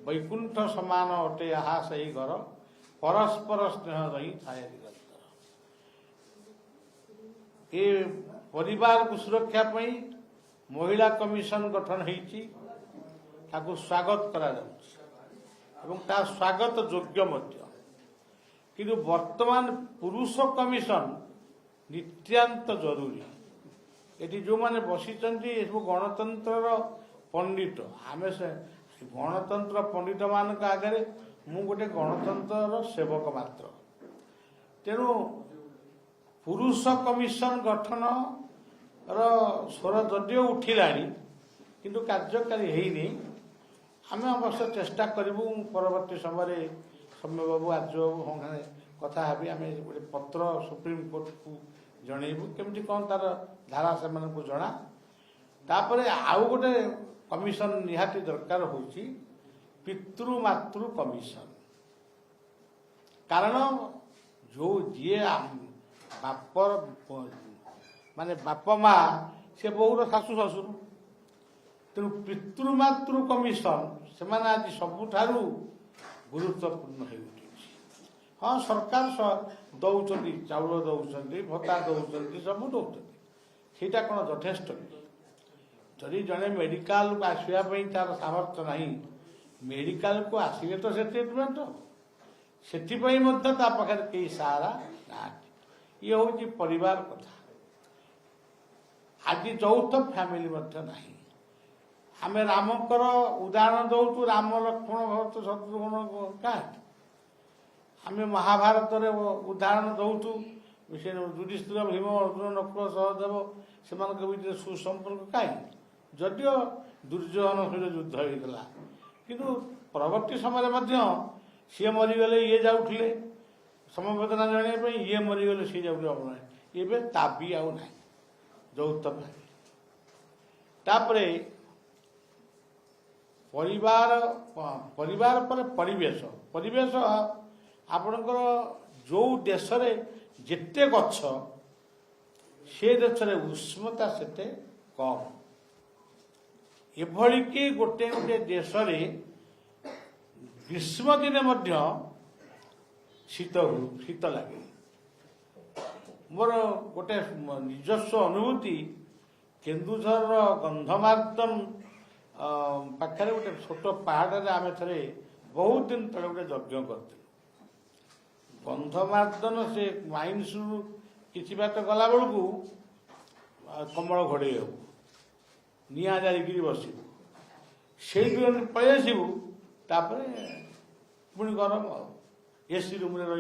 वैकुंठ समान अटे आहा सही घर परस्पर स्नेह रही थाए निरंतर। ये परिवार को सुरक्षा पई महिला कमिशन गठन होईची ताकू स्वागत करा जाउची एवं ता स्वागत योग्य मध्य। किंतु वर्तमान पुरुष कमिशन नित्यांत जरूरी। ये जो मैंने बसी गणतंत्र पंडित आमे से गणतंत्र पंडित मान आगे मु गोटे गणतंत्र सेवक मात्र। तेणु पुरुष कमिशन गठन स्वर जदिव उठिला किंतु कार्यकारी है आम अवश्य चेष्टा करूँ परवर्ती समय सौम्य बाबू आर्य बाबू कथा हेबी आम गोटे पत्र सुप्रीम कोर्ट को जनइबू केमती कौन तार धारा से जना तापर आउ गोटे कमिशन निहाती दरकार होची पितृमातृ कमिशन। कारण जो जी बापर माने बाप माँ से बहुर शाशु शशुर तेणु पितृमातृ कमिशन से आज सबुठारु गुरुत्वपूर्ण हो। हाँ सरकार दौरान चाउल दौरान भत्ता दौरान सब दौरान सीटा कौन यथेष्ट जदि जड़े मेडिकल को आसवाई तार सामर्थ्य नहीं मेडिकल को आसिले तो से ट्रिटमेंट से कई सहारा ना ये हूँ परिवार कथा। आज चौथ फैमिली नहीं आम रामकर उदाहरण दौचु राम लक्ष्मण भरत शत्रुघ्न क्या आम महाभारत उदाहरण दौचु युधिष्ठिर भीम अर्जुन नकुल सहदेव से सुसंपर्क कहीं जदिव दुर्योधन सहित युद्ध होता किंतु परवर्ती समय सी मरीगले ये जाऊे समवेदना जन ये मरीगले सी जाऊे ये ताबी आउ ना यौथ तापर परिवार पर परिवेश परिवेश आपणकर जो देश जेते गछ से देश उष्णता सेते कम एभली कि गोटे गोटे देश ग्रीष्म दिन शीत शीत लगे। मोर गोटे निजस्व अनुभूति केन्दुझर गंधमार्दन पाखे गोटे छोट पहाड़ आम थे बहुत दिन तले गोटे यज्ञ करते गंधमार्दन से माइन्स किसी बाट गला बेलू कमल घोड़े हो निआ जारी बसबू से पलि आसबू तापर पुणी गरम एसी रूम रु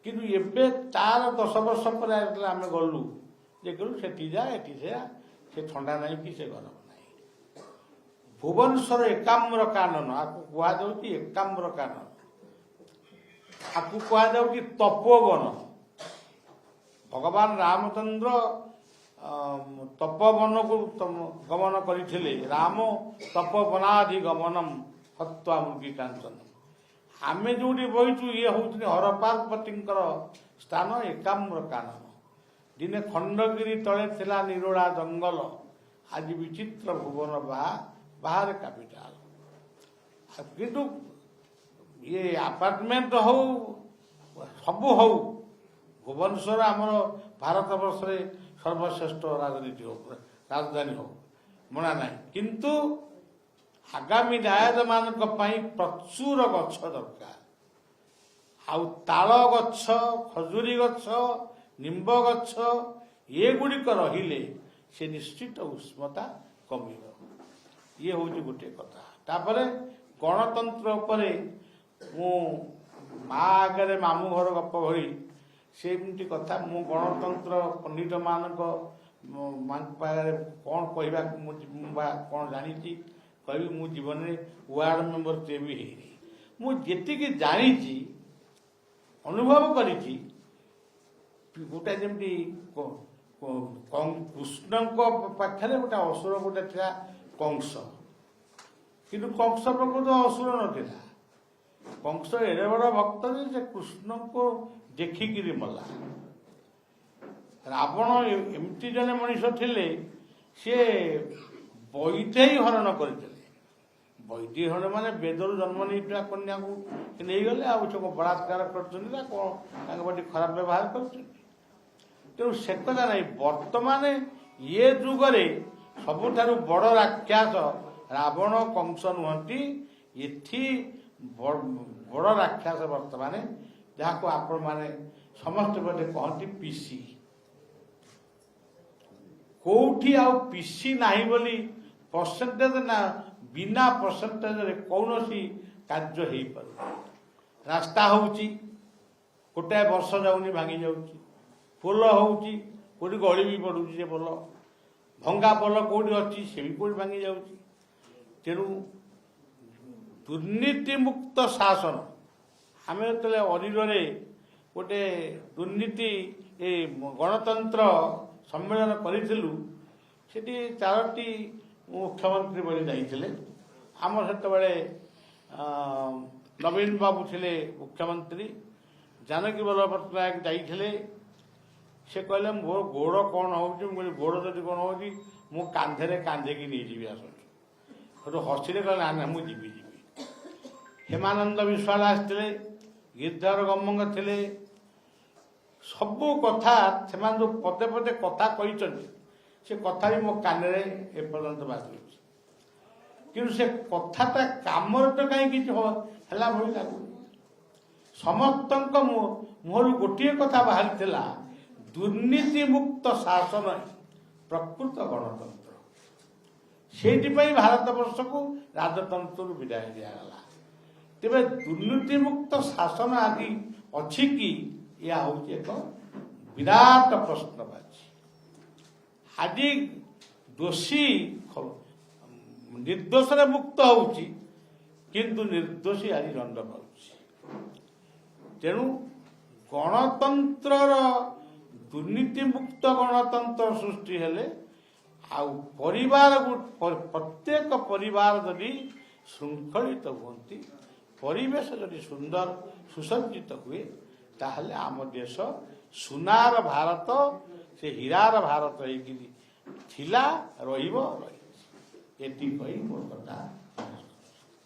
किंतु एबे तार 10 वर्ष पर आम गलु देखलु से जा से ठंडा नहीं कि से गरम नहीं। भुवनेश्वर एकाम्र कानन आपको कहुच्छी एकाम्र कानन आपको कहुच्छी तपोवन भगवान रामचंद्र तपोवन को गमन करते राम तपोवनाधि गमनम हत्वा मुगी कांचन आम जो बहीचु ये हूँ हर पार्वती स्थान एकाम्र कानन दिने खंडगिरी तले थिला निरोड़ा जंगल आज विचित्र भुवन बाहर कैपिटाल किंतु ये अपार्टमेंट हो सबू हो भुवनेश्वर आमर भारत वर्ष सर्वश्रेष्ठ राजनीति हो राजधानी हो मना ना किंतु आगामी दायद मान प्रचुर गछ दरकार आउ ताल गछ खजुरी गछ निम्ब गछ ये गुड़िक रहिले से निश्चित उष्णता कम ये हूँ गोटे कथा। तापर गणतंत्र उपरे मु माँ आगे मामू घर गप भरी सेमती कथा मु गणतंत्र पंडित मान पाखे कौन कहवा कौन जानी कह मु जीवन में वार्ड मेंबर ते भी मुझे जानी अनुभव करी गोटे जमी कृष्ण पाखे गोटे असुर गोटे था कंस किंतु कंस प्रकृत असुर नाला कंस एड़े बड़ भक्त से कृष्ण को देखिकी मला रावण एमती जने मनीष थे सी बईते ही हरण करते ବୈଦିହଣ ମାନେ ବେଦରୁ ଜନ୍ମ ନେଇଥିବା କନ୍ୟାକୁ ନେଇଗଲେ ଆଉ ସେ ବଳାତ୍କାର କରୁଛନ୍ତି ନା କ'ଣ ତାଙ୍କ ପ୍ରତି ଖରାପ ବ୍ୟବହାର କରୁଛନ୍ତି। ତେଣୁ ସେ କଥା ନାହିଁ। ବର୍ତ୍ତମାନ ଇଏ ଯୁଗରେ ସବୁଠାରୁ ବଡ଼ ରାକ୍ଷସ ରାବଣ କଂସ ନୁହନ୍ତି। ଏଠି ବଡ଼ ରାକ୍ଷସ ବର୍ତ୍ତମାନ ଯାହାକୁ ଆପଣମାନେ ସମସ୍ତେ ବୋଧେ କହନ୍ତି ପିସି। କୋଉଠି ଆଉ ପିସି ନାହିଁ ବୋଲି ପରସେଣ୍ଟେଜ ନା ବିନା ପରସେଣ୍ଟେଜରେ କୌଣସି କାର୍ଯ୍ୟ ହେଇପାରୁନି। ରାସ୍ତା ହେଉଛି ଗୋଟାଏ ବର୍ଷ ଯାଉନି ଭାଙ୍ଗି ଯାଉଛି। ପୋଲ ହେଉଛି କେଉଁଠି ଗଳି ବି ପଡ଼ୁଛି। ସେ ପୋଲ ଭଙ୍ଗା ପୋଲ କେଉଁଠି ଅଛି ସେ ବି କେଉଁଠି ଭାଙ୍ଗି ଯାଉଛି। ତେଣୁ ଦୁର୍ନୀତିମୁକ୍ତ ଶାସନ ଆମେ ଯେତେବେଳେ ଅରିରରେ ଗୋଟେ ଦୁର୍ନୀତି ଏ ଗଣତନ୍ତ୍ର ସମ୍ମିଳନ କରିଥିଲୁ। ସେଠି 4ଟି ମୁଖ୍ୟମନ୍ତ୍ରୀ ବଳି ଯାଇଥିଲେ। ଆମର ସେତେବେଳେ ନବୀନ ବାବୁ ଥିଲେ ମୁଖ୍ୟମନ୍ତ୍ରୀ, ଜାନକୀ ବଲ୍ଲଭ ପଟ୍ଟନାୟକ ଯାଇଥିଲେ। ସେ କହିଲେ ମୋର ଗୋଡ଼ କ'ଣ ହେଉଛି? ମୁଁ କହିଲି ଗୋଡ଼ ଯଦି କ'ଣ ହେଉଛି ମୁଁ କାନ୍ଧରେ କାନ୍ଧେକି ନେଇଯିବି ଆସନ୍ତୁ। ସେଠୁ ହସିଲେ କହିଲେ ନା ମୁଁ ଯିବି। ହେମାନନ୍ଦ ବିଶ୍ୱାଳ ଆସିଥିଲେ, ଗିରିଧର ଗମଙ୍ଗ ଥିଲେ। ସବୁ କଥା ସେମାନେ ଯେଉଁ ପଦେ ପଦେ କଥା କହିଛନ୍ତି ସେ କଥା ବି ମୋ କାନରେ ଏପର୍ଯ୍ୟନ୍ତ ବାଜୁଛି। କିନ୍ତୁ ସେ କଥାଟା କାମରେ ତ କାହିଁ କିଛି ହେଲା ଭଳି ଲାଗୁନି। ସମସ୍ତଙ୍କ ମୁହଁରୁ ଗୋଟିଏ କଥା ବାହାରିଥିଲା, ଦୁର୍ନୀତିମୁକ୍ତ ଶାସନ ପ୍ରକୃତ ଗଣତନ୍ତ୍ର। ସେଇଥିପାଇଁ ଭାରତବର୍ଷକୁ ରାଜତନ୍ତ୍ରରୁ ବିଦାୟ ଦିଆଗଲା। ତେବେ ଦୁର୍ନୀତିମୁକ୍ତ ଶାସନ ଆଜି ଅଛି କି? ଏହା ହେଉଛି ଏକ ବିରାଟ ପ୍ରଶ୍ନବାଚୀ। ଆଜି ଦୋଷୀ ନିର୍ଦ୍ଦୋଷରେ ମୁକ୍ତ ହେଉଛି, କିନ୍ତୁ ନିର୍ଦ୍ଦୋଷୀ ଆଜି ଦଣ୍ଡ ପାଉଛି। ତେଣୁ ଗଣତନ୍ତ୍ରର ଦୁର୍ନୀତିମୁକ୍ତ ଗଣତନ୍ତ୍ର ସୃଷ୍ଟି ହେଲେ ଆଉ ପରିବାର ପ୍ରତ୍ୟେକ ପରିବାର ଯଦି ଶୃଙ୍ଖଳିତ ହୁଅନ୍ତି, ପରିବେଶ ଯଦି ସୁନ୍ଦର ସୁସଜ୍ଜିତ ହୁଏ, ତାହେଲେ ଆମ ଦେଶ ସୁନାର ଭାରତ, ସେ ହୀରାର ଭାରତ ହେଇକିରି ଥିଲା, ରହିବ। ଏତିକି କହି ମୋ କଥା